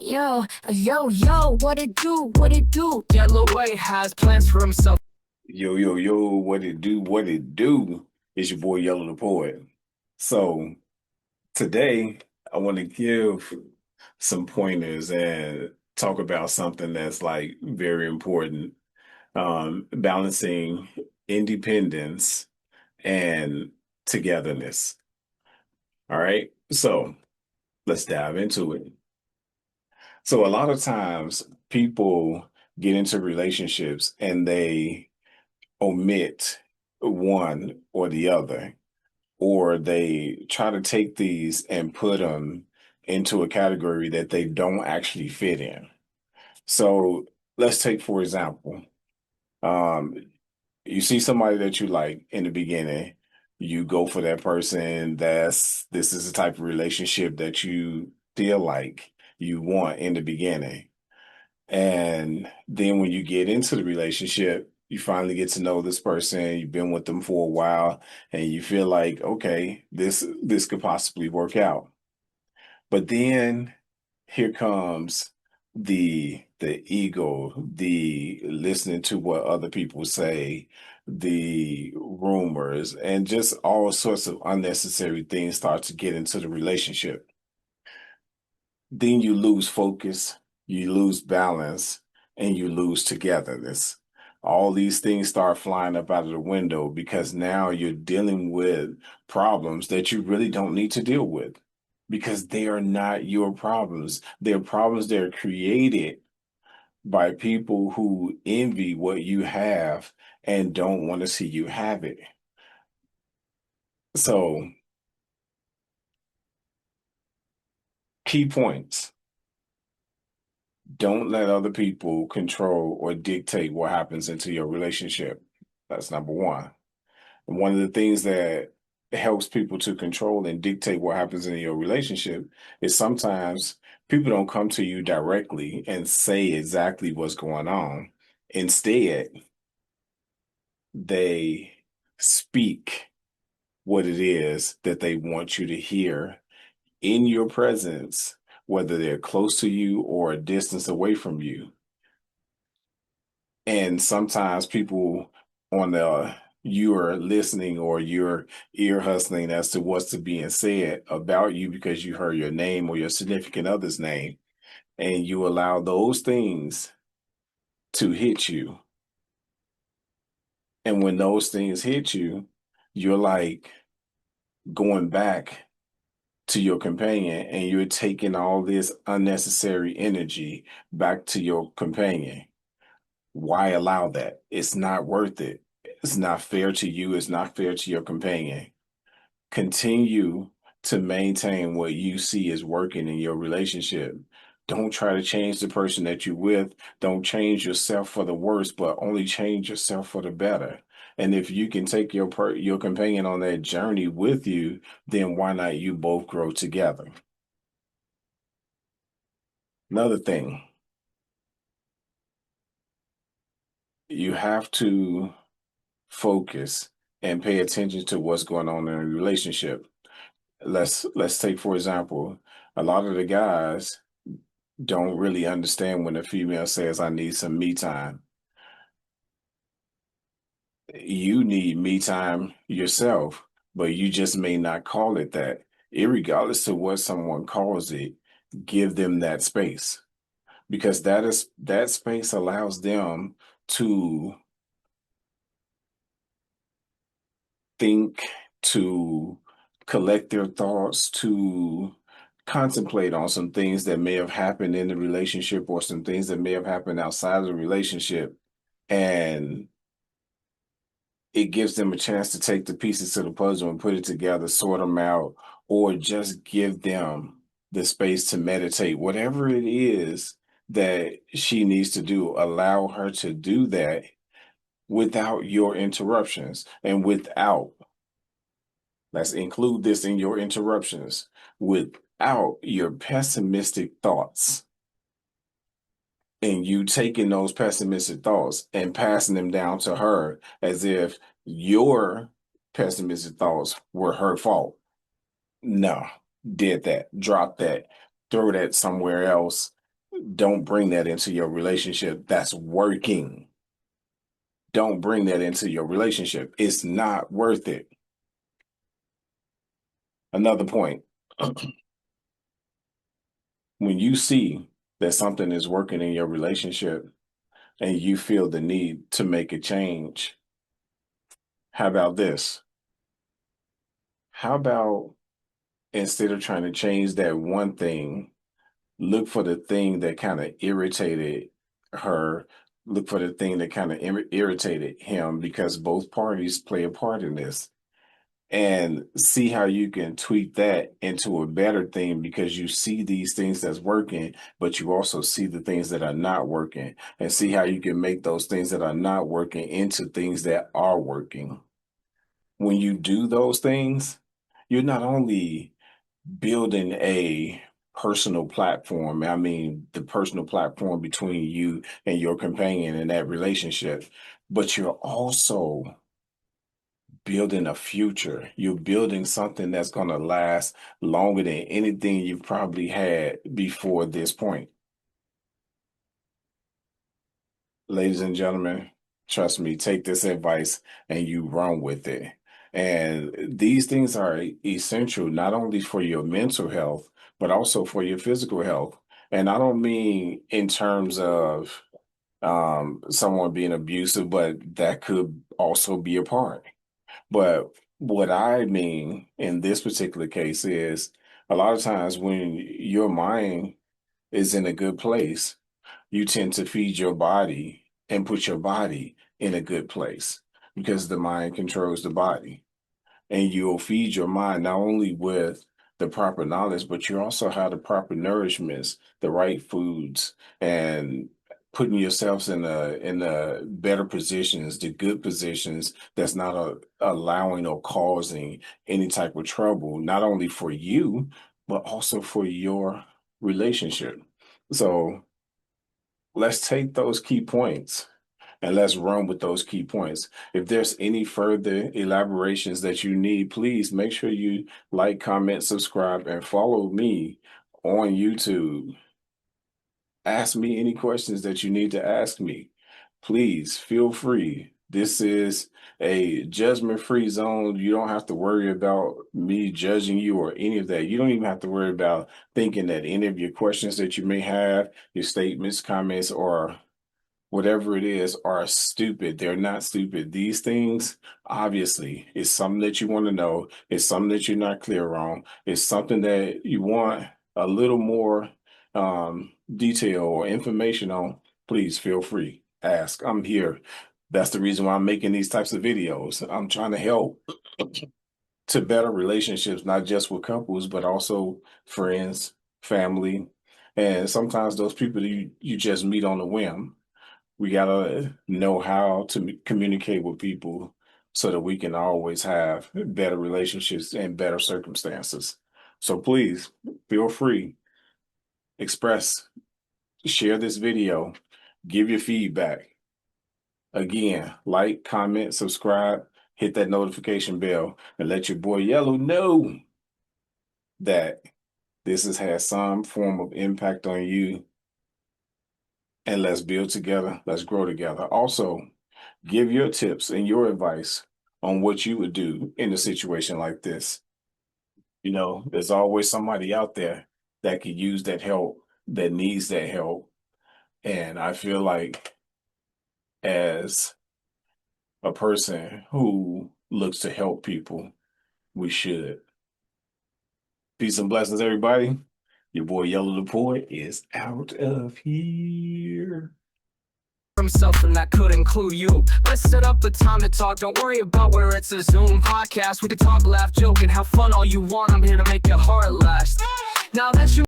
Yo, what it do? What it do? Yellow Way has plans for himself. Yo, what it do? What it do? It's your boy Yellow the Poet. So today I want to give some pointers and talk about something that's like very important. Balancing independence and togetherness. All right. So let's dive into it. So a lot of times people get into relationships and they omit one or the other, or they try to take these and put them into a category that they don't actually fit in. So let's take, for example, um, you see somebody that you like in the beginning, you go for that person. This is the type of relationship that you feel like you want in the beginning. And then when you get into the relationship, you finally get to know this person, you've been with them for a while, and you feel like, okay, this could possibly work out. But then here comes the ego, the listening to what other people say, the rumors, and just all sorts of unnecessary things start to get into the relationship. Then you lose focus, you lose balance, and you lose togetherness. All these things start flying up out of the window because now you're dealing with problems that you really don't need to deal with because they are not your problems. They're problems that are created by people who envy what you have and don't want to see you have it. So, key points. Don't let other people control or dictate what happens into your relationship. That's number one. And one of the things that helps people to control and dictate what happens in your relationship is sometimes people don't come to you directly and say exactly what's going on. Instead, they speak what it is that they want you to hear in your presence, whether they're close to you or a distance away from you. And sometimes people on the you're listening or you're ear hustling as to what's to being said about you because you heard your name or your significant other's name, and you allow those things to hit you. And when those things hit you, you're like going back to your companion and you're taking all this unnecessary energy back to your companion. Why allow that? It's not worth it. It's not fair to you. It's not fair to your companion. Continue to maintain what you see is working in your relationship. Don't try to change the person that you're with. Don't change yourself for the worse, but only change yourself for the better. And if you can take your companion on that journey with you, then why not you both grow together? Another thing, you have to focus and pay attention to what's going on in a relationship. Let's take for example, a lot of the guys don't really understand when a female says I need some me time. You need me time yourself, but you just may not call it that. Irregardless to what someone calls it, give them that space because that space allows them to think, to collect their thoughts, to contemplate on some things that may have happened in the relationship or some things that may have happened outside of the relationship. And it gives them a chance to take the pieces to the puzzle and put it together, sort them out, or just give them the space to meditate. Whatever it is that she needs to do, allow her to do that without your interruptions and without, let's include this in your interruptions, without your pessimistic thoughts and you taking those pessimistic thoughts and passing them down to her as if your pessimistic thoughts were her fault. No, did that, drop that, throw that somewhere else. Don't bring that into your relationship that's working. Don't bring that into your relationship. It's not worth it. Another point. When you see that something is working in your relationship and you feel the need to make a change, how about this? How about instead of trying to change that one thing, look for the thing that kind of irritated her, look for the thing that kind of irritated him, because both parties play a part in this, and see how you can tweak that into a better thing, because you see these things that's working, but you also see the things that are not working, and see how you can make those things that are not working into things that are working. When you do those things, you're not only building a personal platform. I mean, the personal platform between you and your companion in that relationship, but you're also building a future. You're building something that's going to last longer than anything you've probably had before this point. Ladies and gentlemen, trust me, take this advice and you run with it. And these things are essential not only for your mental health, but also for your physical health. And I don't mean in terms of someone being abusive, but that could also be a part. But what I mean in this particular case is a lot of times when your mind is in a good place, you tend to feed your body and put your body in a good place, because the mind controls the body. And you'll feed your mind not only with the proper knowledge, but you also have the proper nourishments, the right foods, and putting yourselves in a better positions, the good positions that's not allowing or causing any type of trouble, not only for you, but also for your relationship. So let's take those key points and let's run with those key points. If there's any further elaborations that you need, please make sure you like, comment, subscribe, and follow me on YouTube. Ask me any questions that you need to ask me. Please feel free. This is a judgment-free zone. You don't have to worry about me judging you or any of that. You don't even have to worry about thinking that any of your questions that you may have, your statements, comments, or whatever it is, are stupid. They're not stupid. These things, obviously, is something that you want to know. It's something that you're not clear on. It's something that you want a little more detail or information on. Please feel free. Ask. I'm here. That's the reason why I'm making these types of videos. I'm trying to help to better relationships, not just with couples, but also friends, family, and sometimes those people you just meet on a whim. We gotta know how to communicate with people so that we can always have better relationships and better circumstances. So please feel free, express, share this video, give your feedback. Again, like, comment, subscribe, hit that notification bell, and let your boy Yellow know that this has had some form of impact on you. And let's build together. Let's grow together. Also, give your tips and your advice on what you would do in a situation like this. You know, there's always somebody out there that could use that help, that needs that help. And I feel like as a person who looks to help people, we should. Peace and blessings, everybody. Your boy Yellow the Poet is out of here. Himself, and that could include you. Let's set up a time to talk. Don't worry about where it's a Zoom podcast. We can talk, laugh, joke, and have fun all you want. I'm here to make your heart last. Now that you